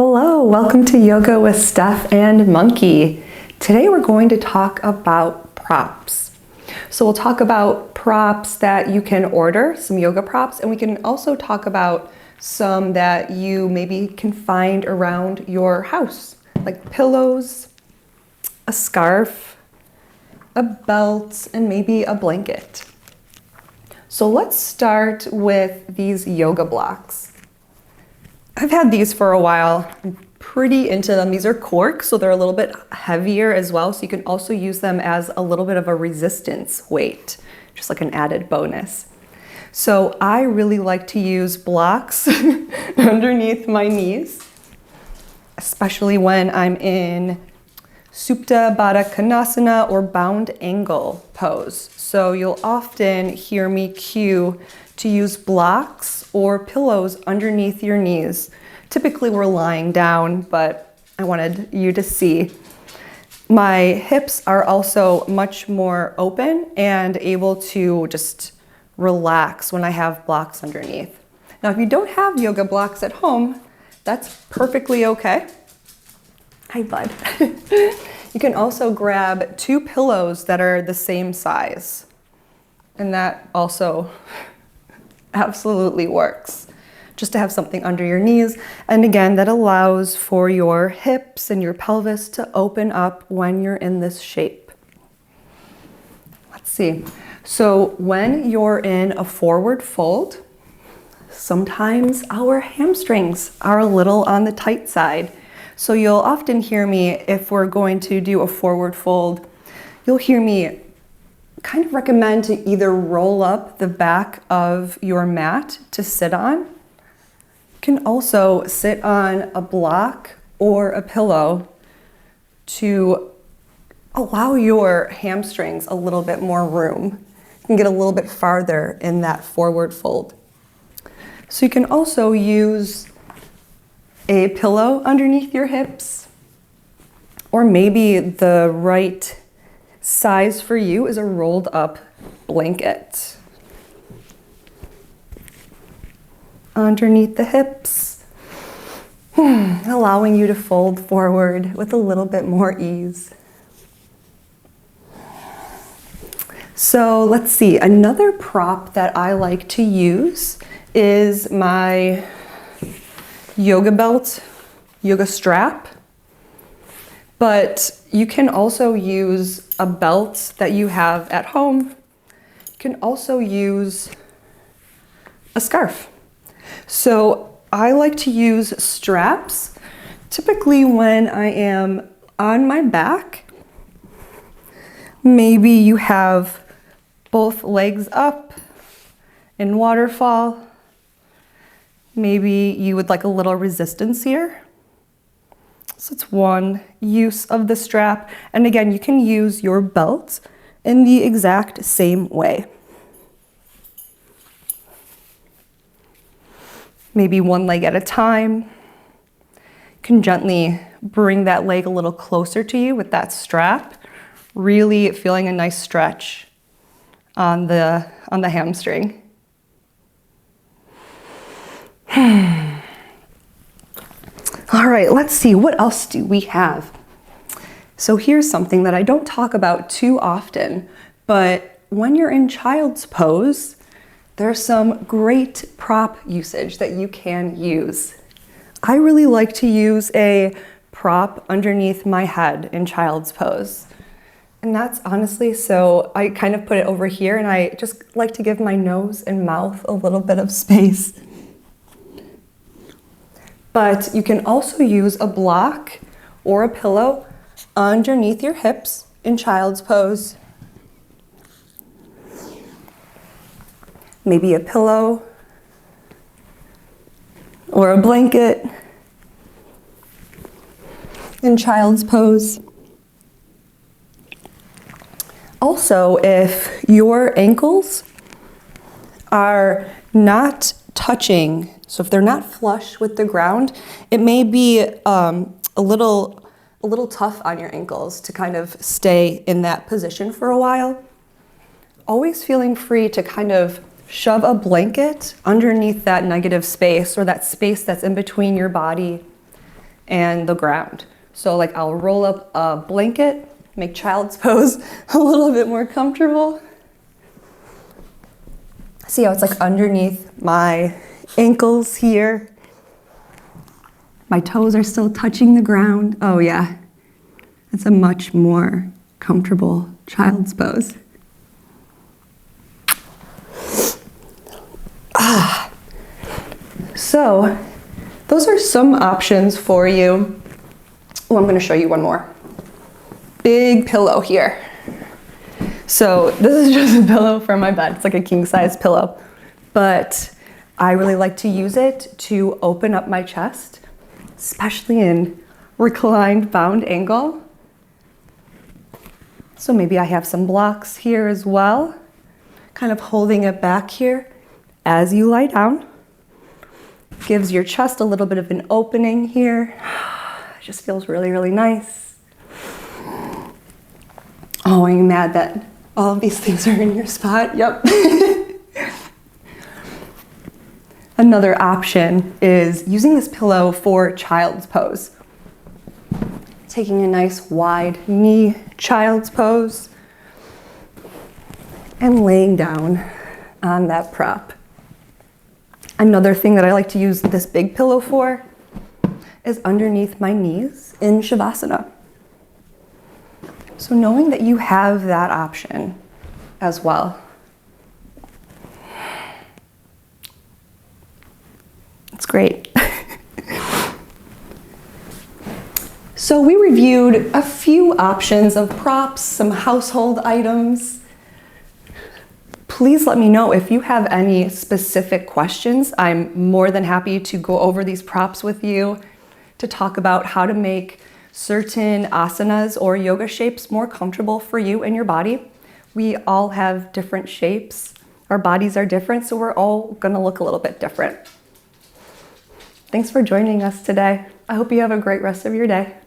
Hello, welcome to Yoga with Steff and Monkey. Today we're going to talk about props. So we'll talk about props that you can order, some yoga props, and we can also talk about some that you maybe can find around your house, like pillows, a scarf, a belt, and maybe a blanket. So let's start with these yoga blocks. I've had these for a while. I'm pretty into them. These are cork, so they're a little bit heavier as well, so you can also use them as a little bit of a resistance weight, just like an added bonus. So I really like to use blocks underneath my knees, especially when I'm in Supta Baddha Konasana or bound angle pose. So you'll often hear me cue to use blocks or pillows underneath your knees. Typically we're lying down, but I wanted you to see. My hips are also much more open and able to just relax when I have blocks underneath. Now, if you don't have yoga blocks at home, that's perfectly okay. Hi, bud. You can also grab 2 pillows that are the same size, and that also absolutely works. Just to have something under your knees, and again, that allows for your hips and your pelvis to open up when you're in this shape. Let's see. So when you're in a forward fold, sometimes our hamstrings are a little on the tight side. So you'll often hear me, if we're going to do a forward fold, you'll hear me kind of recommend to either roll up the back of your mat to sit on. You can also sit on a block or a pillow to allow your hamstrings a little bit more room. You can get a little bit farther in that forward fold. So you can also use a pillow underneath your hips, or maybe the right size for you is a rolled up blanket underneath the hips, allowing you to fold forward with a little bit more ease. So let's see, another prop that I like to use is my yoga belt, yoga strap. But you can also use a belt that you have at home. You can also use a scarf. So I like to use straps, typically when I am on my back. Maybe you have both legs up in waterfall. Maybe you would like a little resistance here. So it's one use of the strap. And again, you can use your belt in the exact same way. Maybe one leg at a time. You can gently bring that leg a little closer to you with that strap, really feeling a nice stretch on the hamstring. All right, let's see, what else do we have? So here's something that I don't talk about too often, but when you're in child's pose, there's some great prop usage that you can use. I really like to use a prop underneath my head in child's pose. And that's honestly, so I kind of put it over here, and I just like to give my nose and mouth a little bit of space. But you can also use a block or a pillow underneath your hips in child's pose. Maybe a pillow or a blanket in child's pose. Also, if your ankles are not touching, so if they're not flush with the ground, it may be a little tough on your ankles to kind of stay in that position for a while. Always feeling free to kind of shove a blanket underneath that negative space, or that space that's in between your body and the ground. So like I'll roll up a blanket, make child's pose a little bit more comfortable. See how it's like underneath my ankles here. My toes are still touching the ground. Oh yeah, it's a much more comfortable child's pose. So those are some options for you. Oh, I'm gonna show you one more. Big pillow here. So this is just a pillow from my bed. It's like a king size pillow, but I really like to use it to open up my chest, especially in reclined bound angle. So maybe I have some blocks here as well, kind of holding it back here as you lie down. Gives your chest a little bit of an opening here. It just feels really, really nice. Oh, are you mad that all of these things are in your spot? Yep. Another option is using this pillow for child's pose. Taking a nice wide knee child's pose and laying down on that prop. Another thing that I like to use this big pillow for is underneath my knees in Shavasana. So knowing that you have that option as well. It's great. So we reviewed a few options of props, some household items. Please let me know if you have any specific questions. I'm more than happy to go over these props with you, to talk about how to make certain asanas or yoga shapes more comfortable for you and your body. We all have different shapes. Our bodies are different, so we're all gonna look a little bit different. Thanks for joining us today. I hope you have a great rest of your day.